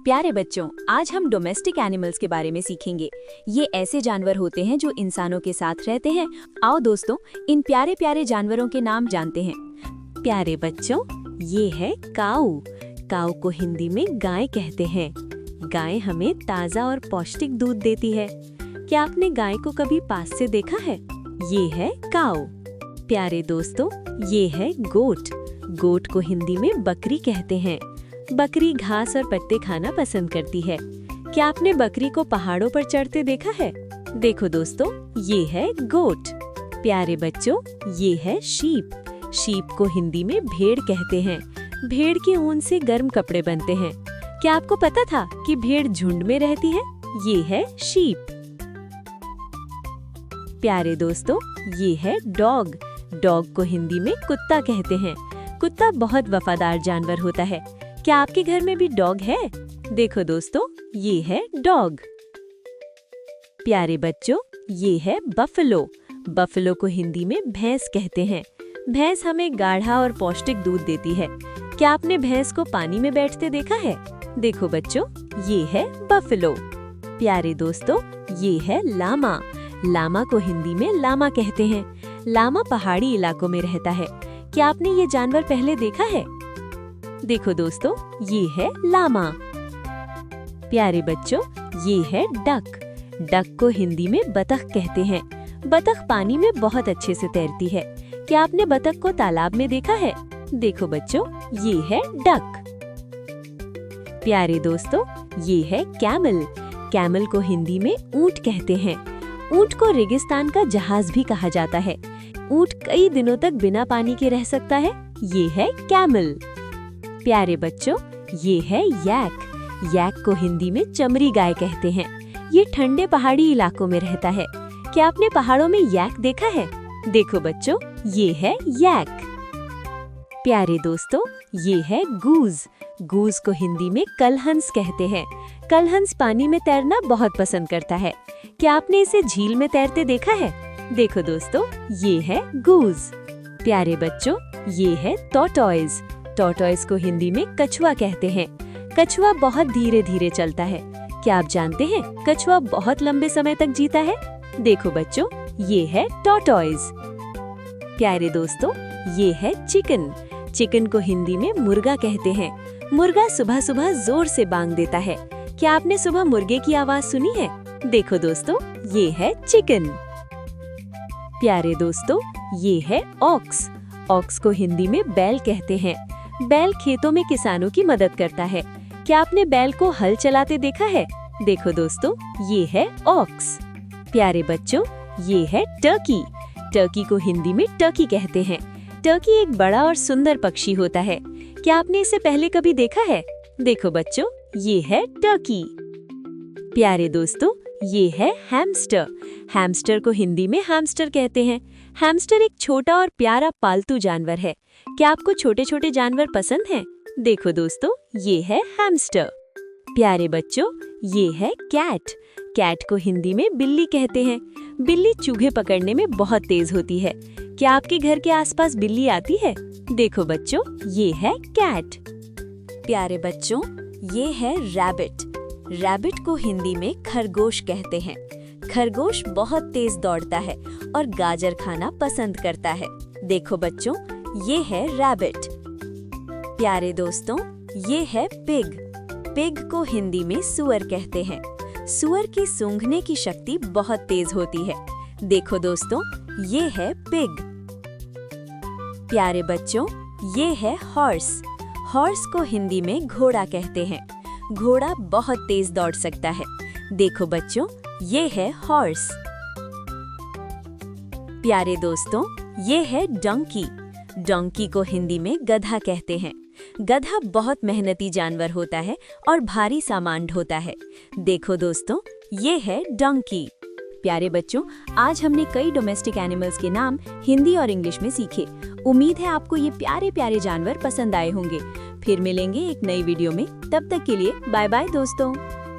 प्यारे बच्चों, आज हम डोमेस्टिक एनिमल्स के बारे में सीखेंगे। ये ऐसे जानवर होते हैं जो इंसानों के साथ रहते हैं। आओ दोस्तों, इन प्यारे प्यारे जानवरों के नाम जानते हैं। प्यारे बच्चों, ये है काऊ। काऊ को हिंदी में गाय कहते हैं। गाय हमें ताज़ा और पौष्टिक दूध देती है। क्या आपने गाय को कभी पास से देखा है? ये है काऊ। प्यारे दोस्तों, ये है गोट। गोट को हिंदी में बकरी कहते हैं। बकरी घास और पत्ते खाना पसंद करती है। क्या आपने बकरी को पहाड़ों पर चढ़ते देखा है? देखो दोस्तों, ये है गोट। प्यारे बच्चों, ये है शीप। शीप को हिंदी में भेड़ कहते हैं। भेड़ के ऊन से गर्म कपड़े बनते हैं। क्या आपको पता था कि भेड़ झुंड में रहती है? ये है शीप। प्यारे दोस्तों, ये है डॉग। डॉग को हिंदी में कुत्ता कहते हैं। कुत्ता बहुत वफादार जानवर होता है। क्या आपके घर में भी डॉग है? देखो दोस्तों, ये है डॉग। प्यारे बच्चों, ये है बफलो। बफलो को हिंदी में भैंस कहते हैं। भैंस हमें गाढ़ा और पौष्टिक दूध देती है। क्या आपने भैंस को पानी में बैठते देखा है? देखो बच्चों, ये है बफलो। प्यारे दोस्तों, ये है लामा। लामा को हिंदी में लामा कहते हैं। लामा पहाड़ी इलाकों में रहता है। क्या आपने ये जानवर पहले देखा है? देखो दोस्तों, ये है लामा। प्यारे बच्चों, ये है डक। डक को हिंदी में बतख कहते हैं। बतख पानी में बहुत अच्छे से तैरती है। क्या आपने बतख को तालाब में देखा है? देखो बच्चों, ये है डक। प्यारे दोस्तों, ये है कैमल। कैमल को हिंदी में ऊंट कहते हैं। ऊंट को रेगिस्तान का जहाज भी कहा जाता है। ऊंट कई दिनों तक बिना पानी के रह सकता है। ये है कैमल। प्यारे बच्चों, ये है यैक। यैक को हिंदी में चमरी गाय कहते हैं। ये ठंडे पहाड़ी इलाकों में रहता है। क्या आपने पहाड़ों में यैक देखा है? देखो बच्चों, ये है यैक। प्यारे दोस्तों, ये है गूज। गूज को हिंदी में कलहंस कहते हैं। कलहंस पानी में तैरना बहुत पसंद करता है। क्या आपने इसे झील में तैरते देखा है? देखो दोस्तों, ये है गूज। प्यारे बच्चों, ये है टॉर्टॉइज। टॉर्टॉइज को हिंदी में कछुआ कहते हैं। कछुआ बहुत धीरे धीरे चलता है। क्या आप जानते हैं कछुआ बहुत लंबे समय तक जीता है? देखो बच्चों, ये है टॉर्टॉइज। प्यारे दोस्तों, ये है चिकन। चिकन को हिंदी में मुर्गा कहते हैं। मुर्गा सुबह सुबह जोर से बांग देता है। क्या आपने सुबह मुर्गे की आवाज सुनी है? देखो दोस्तों, ये है चिकन। प्यारे दोस्तों, ये है ऑक्स। ऑक्स को हिंदी में बैल कहते हैं। बैल खेतों में किसानों की मदद करता है। क्या आपने बैल को हल चलाते देखा है? देखो दोस्तों, ये है ऑक्स। प्यारे बच्चों, ये है टर्की। टर्की को हिंदी में टर्की कहते हैं। टर्की एक बड़ा और सुंदर पक्षी होता है। क्या आपने इसे पहले कभी देखा है? देखो बच्चों, ये है टर्की। प्यारे दोस्तों, ये है हैमस्टर। हैमस्टर को हिंदी में हैमस्टर कहते हैं। हैमस्टर एक छोटा और प्यारा पालतू जानवर है। क्या आपको छोटे छोटे जानवर पसंद हैं? देखो दोस्तों, ये है हैमस्टर। प्यारे बच्चों, ये है कैट। कैट को हिंदी में बिल्ली कहते हैं। बिल्ली चूहे पकड़ने में बहुत तेज होती है। क्या आपके घर के आसपास बिल्ली आती है? देखो बच्चों, ये है कैट। प्यारे बच्चों, ये है रैबिट। रैबिट को हिंदी में खरगोश कहते हैं। खरगोश बहुत तेज दौड़ता है और गाजर खाना पसंद करता है। देखो बच्चों, ये है रैबिट। प्यारे दोस्तों, ये है पिग। पिग को हिंदी में सुअर कहते हैं। सुअर की सूंघने की शक्ति बहुत तेज होती है। देखो दोस्तों, ये है पिग। प्यारे बच्चों, ये है हॉर्स। हॉर्स को हिंदी में घोड़ा कहते हैं। घोड़ा बहुत तेज दौड़ सकता है। देखो बच्चों, ये है हॉर्स। प्यारे दोस्तों, ये है डंकी। डंकी को हिंदी में गधा कहते हैं। गधा बहुत मेहनती जानवर होता है और भारी सामान ढोता है। देखो दोस्तों, ये है डंकी। प्यारे बच्चों, आज हमने कई डोमेस्टिक एनिमल्स के नाम हिंदी और इंग्लिश में सीखे। उम्मीद है आपको ये प्यारे प्यारे जानवर पसंद आए होंगे। फिर मिलेंगे एक नई वीडियो में। तब तक के लिए बाय बाय दोस्तों।